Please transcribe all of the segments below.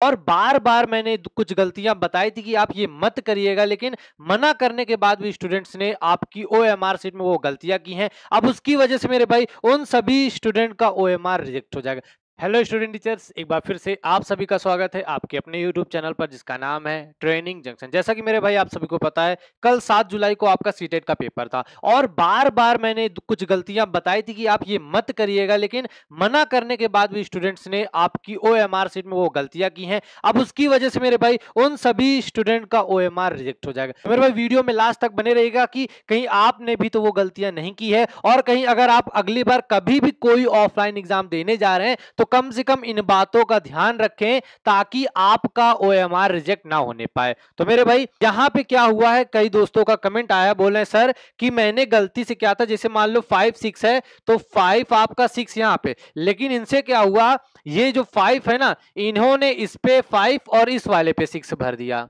और बार बार मैंने कुछ गलतियां बताई थी कि आप ये मत करिएगा, लेकिन मना करने के बाद भी स्टूडेंट्स ने आपकी ओएमआर सीट में वो गलतियां की हैं। अब उसकी वजह से मेरे भाई उन सभी स्टूडेंट का ओएमआर रिजेक्ट हो जाएगा। हेलो स्टूडेंट टीचर्स, एक बार फिर से आप सभी का स्वागत है आपके अपने यूट्यूब चैनल पर जिसका नाम है ट्रेनिंग जंक्शन। जैसा कि मेरे भाई आप सभी को पता है, कल 7 जुलाई को आपका सीटेट का पेपर था और बार बार मैंने कुछ गलतियां बताई थी कि आप ये मत करिएगा, लेकिन मना करने के बाद भी स्टूडेंट्स ने आपकी ओएमआर सीट में वो गलतियां की हैं। अब उसकी वजह से मेरे भाई उन सभी स्टूडेंट का ओएमआर रिजेक्ट हो जाएगा। मेरे भाई वीडियो में लास्ट तक बने रहेगा कि कहीं आपने भी तो वो गलतियां नहीं की है, और कहीं अगर आप अगली बार कभी भी कोई ऑफलाइन एग्जाम देने जा रहे हैं तो कम से कम इन बातों का ध्यान रखें ताकि आपका ओएमआर रिजेक्ट ना होने पाए। तो मेरे भाई यहां पे क्या हुआ है, कई दोस्तों का कमेंट आया, बोल रहे हैं सर कि मैंने गलती से क्या था, जैसे मान लो 5 6 है तो 5 आपका 6 यहां पे, लेकिन इनसे क्या हुआ, ये जो 5 है ना, इन्होंने इस पे 5 और इस वाले पे 6 भर दिया,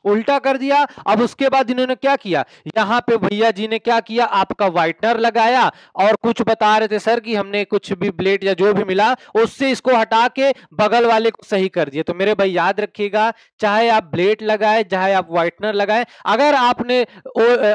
उल्टा कर दिया। अब उसके बाद इन्होंने क्या किया, यहां पे भैया जी ने क्या किया, आपका व्हाइटनर लगाया और कुछ बता रहे थे सर कि हमने कुछ भी ब्लेड या जो भी मिला उससे इसको हटा के बगल वाले को सही कर दिया। तो मेरे भाई याद रखिएगा, चाहे आप ब्लेड लगाए चाहे आप व्हाइटनर लगाए, अगर आपने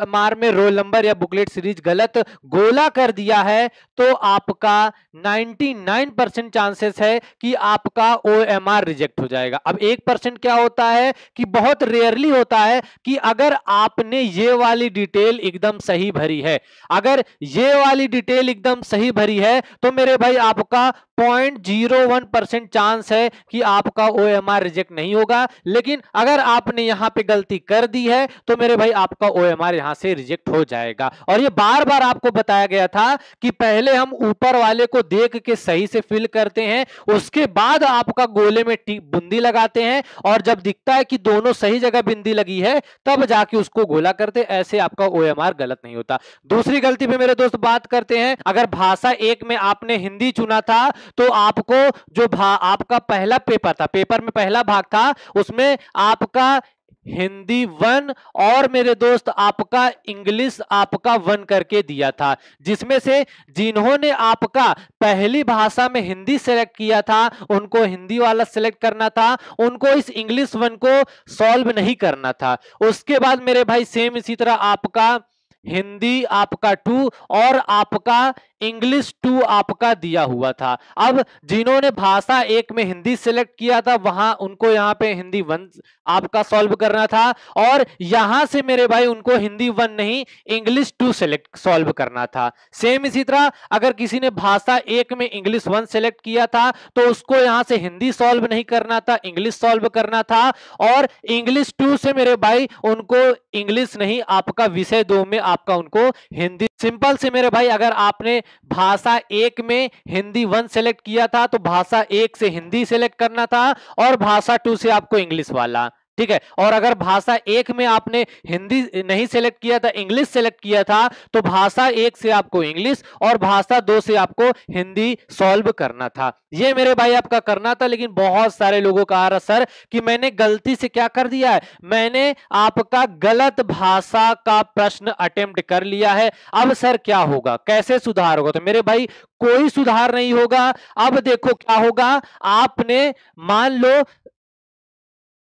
मार में रोल नंबर या बुकलेट सीरीज गलत गोला कर दिया है तो आपका 99% चांसेस है कि आपका ओएमआर रिजेक्ट हो जाएगा। अब 1% क्या होता है कि बहुत रेयरली होता है कि अगर आपने ये वाली डिटेल एकदम सही भरी है, अगर ये वाली डिटेल एकदम सही भरी है तो मेरे भाई आपका 0.01% चांस है कि आपका ओएमआर रिजेक्ट नहीं होगा। लेकिन अगर आपने यहां पे गलती कर दी है तो मेरे भाई आपका ओएमआर यहां से रिजेक्ट हो जाएगा। और ये बार बार आपको बताया गया था कि पहले हम ऊपर वाले को देख के सही से फिल करते हैं, उसके बाद आपका गोले में बूंदी लगाते हैं, और जब दिखता है कि दोनों सही जगह बिंदी लगी है तब जाके उसको गोला करते, ऐसे आपका ओएमआर गलत नहीं होता। दूसरी गलती पे मेरे दोस्त बात करते हैं, अगर भाषा एक में आपने हिंदी चुना था तो आपको जो आपका पहला पेपर था, पेपर में पहला भाग था, उसमें आपका हिंदी 1 और मेरे दोस्त आपका इंग्लिश आपका 1 करके दिया था, जिसमें से जिन्होंने आपका पहली भाषा में हिंदी सेलेक्ट किया था उनको हिंदी वाला सेलेक्ट करना था, उनको इस इंग्लिश 1 को सॉल्व नहीं करना था। उसके बाद मेरे भाई सेम इसी तरह आपका हिंदी आपका 2 और आपका इंग्लिश 2 आपका दिया हुआ था। अब जिन्होंने भाषा एक में हिंदी सेलेक्ट किया था वहां उनको यहां पे हिंदी 1 आपका सॉल्व करना था, और यहां से मेरे भाई उनको हिंदी 1 नहीं इंग्लिश 2 सेलेक्ट सॉल्व करना था। सेम इसी तरह अगर किसी ने भाषा एक में इंग्लिश 1 सेलेक्ट किया था तो उसको यहां से हिंदी सॉल्व नहीं करना था, इंग्लिश सॉल्व करना था, और इंग्लिश 2 से मेरे भाई उनको इंग्लिश नहीं आपका विषय 2 में आपका उनको हिंदी। सिंपल से मेरे भाई अगर आपने भाषा एक में हिंदी 1 सेलेक्ट किया था तो भाषा एक से हिंदी सेलेक्ट करना था, और भाषा 2 से आपको इंग्लिश वाला, ठीक है। और अगर भाषा एक में आपने हिंदी नहीं सेलेक्ट किया था, इंग्लिश सेलेक्ट किया था, तो भाषा एक से आपको इंग्लिश और भाषा 2 से आपको हिंदी सॉल्व करना था। ये मेरे भाई आपका करना था। लेकिन बहुत सारे लोगों का आ रहा सर कि मैंने गलती से क्या कर दिया है, मैंने आपका गलत भाषा का प्रश्न अटेम्प्ट कर लिया है, अब सर क्या होगा, कैसे सुधार होगा। तो मेरे भाई कोई सुधार नहीं होगा। अब देखो क्या होगा, आपने मान लो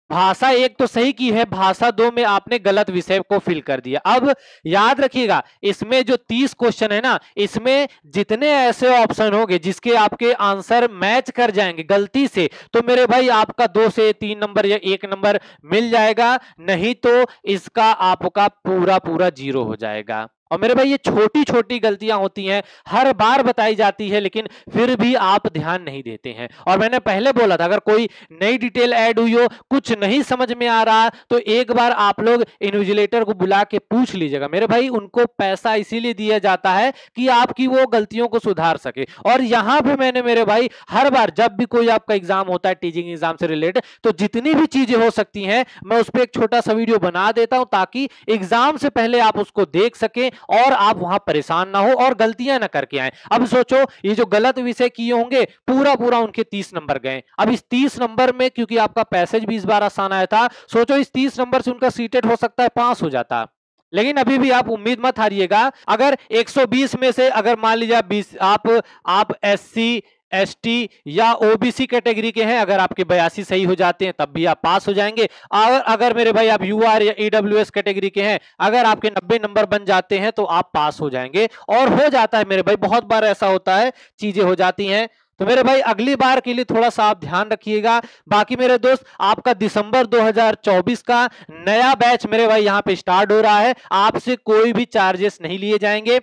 भाषा एक तो सही की है, भाषा 2 में आपने गलत विषय को फिल कर दिया। अब याद रखिएगा, इसमें जो 30 क्वेश्चन है ना, इसमें जितने ऐसे ऑप्शन होंगे जिसके आपके आंसर मैच कर जाएंगे गलती से, तो मेरे भाई आपका 2 से 3 नंबर या 1 नंबर मिल जाएगा, नहीं तो इसका आपका पूरा पूरा 0 हो जाएगा। और मेरे भाई ये छोटी छोटी गलतियां होती हैं, हर बार बताई जाती है, लेकिन फिर भी आप ध्यान नहीं देते हैं। और मैंने पहले बोला था अगर कोई नई डिटेल ऐड हुई हो, कुछ नहीं समझ में आ रहा, तो एक बार आप लोग इन्विजिलेटर को बुला के पूछ लीजिएगा। मेरे भाई उनको पैसा इसीलिए दिया जाता है कि आपकी वो गलतियों को सुधार सके। और यहां पे मैंने मेरे भाई हर बार जब भी कोई आपका एग्जाम होता है टीचिंग एग्जाम से रिलेटेड, तो जितनी भी चीजें हो सकती हैं मैं उस पर एक छोटा सा वीडियो बना देता हूं ताकि एग्जाम से पहले आप उसको देख सकें और आप वहां परेशान ना हो और गलतियां ना करके आए। अब सोचो ये जो गलत विषय किए होंगे पूरा पूरा उनके 30 नंबर गए। अब इस 30 नंबर में क्योंकि आपका पैसेज भी इस बार आसान आया था, सोचो इस 30 नंबर से उनका सीटेट हो सकता है पास हो जाता। लेकिन अभी भी आप उम्मीद मत हारिएगा, अगर 120 में से अगर मान लीजिए 20 आप एससी एसटी या ओबीसी कैटेगरी के हैं, अगर आपके 82 सही हो जाते हैं तब भी आप पास हो जाएंगे। और अगर मेरे भाई आप यूआर या ईडब्ल्यूएस कैटेगरी के हैं, अगर आपके 90 नंबर बन जाते हैं तो आप पास हो जाएंगे। और हो जाता है मेरे भाई, बहुत बार ऐसा होता है, चीजें हो जाती हैं। तो मेरे भाई अगली बार के लिए थोड़ा सा आप ध्यान रखिएगा। बाकी मेरे दोस्त, आपका दिसंबर 2024 का नया बैच मेरे भाई यहाँ पे स्टार्ट हो रहा है। आपसे कोई भी चार्जेस नहीं लिए जाएंगे।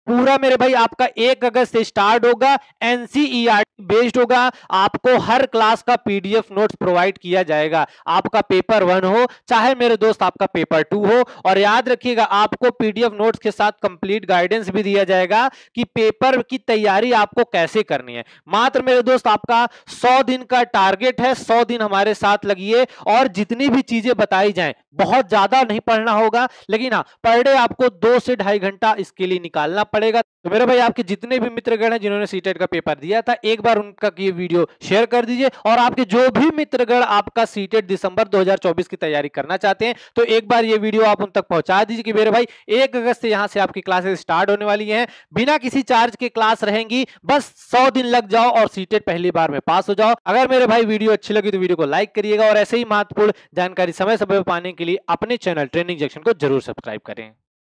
पूरा मेरे भाई आपका 1 अगस्त से स्टार्ट होगा, एनसीईआरटी बेस्ड होगा। आपको हर क्लास का पीडीएफ नोट्स प्रोवाइड किया जाएगा, आपका पेपर 1 हो चाहे मेरे दोस्त आपका पेपर 2 हो। और याद रखिएगा, आपको पीडीएफ नोट्स के साथ कंप्लीट गाइडेंस भी दिया जाएगा कि पेपर की तैयारी आपको कैसे करनी है। मात्र मेरे दोस्त आपका 100 दिन का टारगेट है, 100 दिन हमारे साथ लगिए और जितनी भी चीजें बताई जाएं, बहुत ज्यादा नहीं पढ़ना होगा, लेकिन हाँ पर डे आपको 2 से 2.5 घंटा इसके लिए निकालना पड़ेगा। तो मेरे भाई आपके जितने भी मित्रगण हैं जिन्होंने सीटेट का पेपर दिया था, एक बार उनका ये वीडियो शेयर कर दीजिए। और आपके जो भी मित्रगण आपका सीटेट दिसंबर 2024 की तैयारी करना चाहते हैं, तो एक बार ये वीडियो आप उन तक पहुंचा दीजिए कि मेरे भाई 1 अगस्त से यहां से आपकी क्लासेस स्टार्ट होने वाली हैं, बिना किसी चार्ज के क्लास रहेंगी। बस 100 दिन लग जाओ और सीटेट पहली बार में पास हो जाओ। अगर मेरे भाई वीडियो अच्छी लगी तो वीडियो को लाइक करिएगा और ऐसे ही महत्वपूर्ण जानकारी समय समय पर पाने के लिए अपने चैनल ट्रेनिंग जंक्शन को जरूर सब्सक्राइब करें।